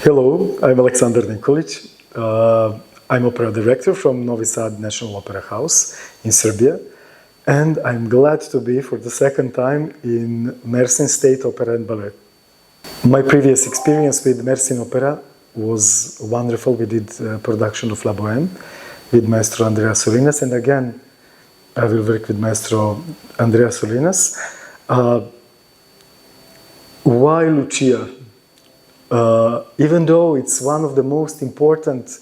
Hello, I'm Aleksandar Nikolic. I'm opera director from Novi Sad National Opera House in Serbia, and I'm glad to be for the second time in Mersin State Opera and Ballet. My previous experience with Mersin Opera was wonderful. We did a production of La Bohème with Maestro Andrea Solinas, and again, I will work with Maestro Andrea Solinas. Why Lucia? Even though it's one of the most important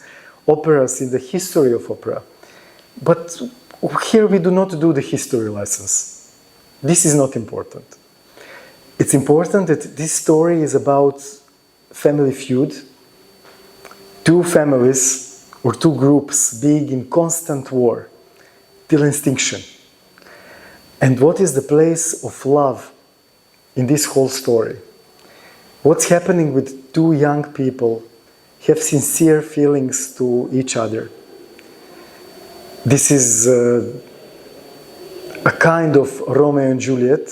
operas in the history of opera. But here we do not do the history lessons. This is not important. It's important that this story is about family feud, two families or two groups being in constant war till extinction. And what is the place of love in this whole story? What's happening with two young people have sincere feelings to each other? This is a kind of Romeo and Juliet,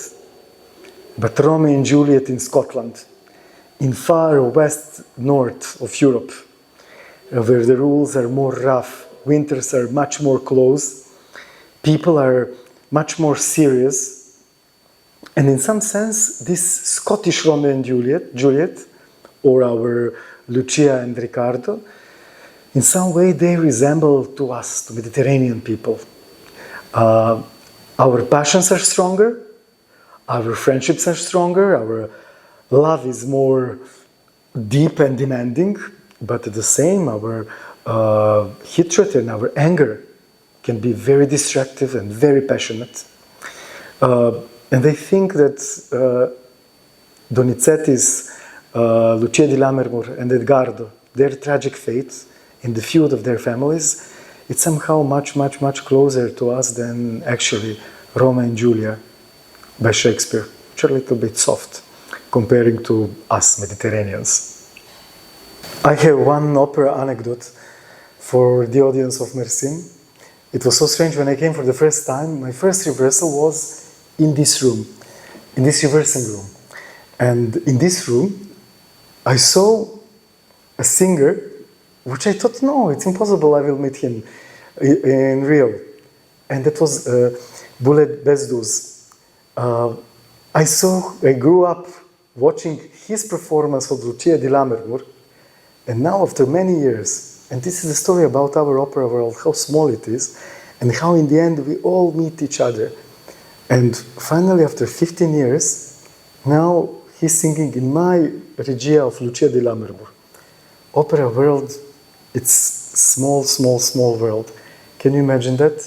but Romeo and Juliet in Scotland, in far west north of Europe, where the rules are more rough, winters are much more close, people are much more serious. And in some sense, this Scottish Romeo and Juliet, or our Lucia and Riccardo, in some way they resemble to us, to Mediterranean people. Our passions are stronger, our friendships are stronger, our love is more deep and demanding, but at the same, our hatred and our anger can be very destructive and very passionate. And I think that Donizetti's Lucia Di Lammermoor and Edgardo, their tragic fate in the feud of their families, it's somehow much, much, much closer to us than actually Romeo and Julia by Shakespeare, which are a little bit soft comparing to us Mediterraneans. I have one opera anecdote for the audience of Mersin. It was so strange when I came for the first time. My first rehearsal was in this room, in this rehearsing room. And in this room, I saw a singer, which I thought, no, it's impossible I will meet him in real. And that was Bulet Bezduz. I grew up watching his performance of Lucia Di Lammermoor, and now after many years, and this is the story about our opera world, how small it is, and how in the end we all meet each other. And finally, after 15 years, now he's singing in my regia of Lucia Di Lammermoor. Opera world, it's small, small, small world. Can you imagine that?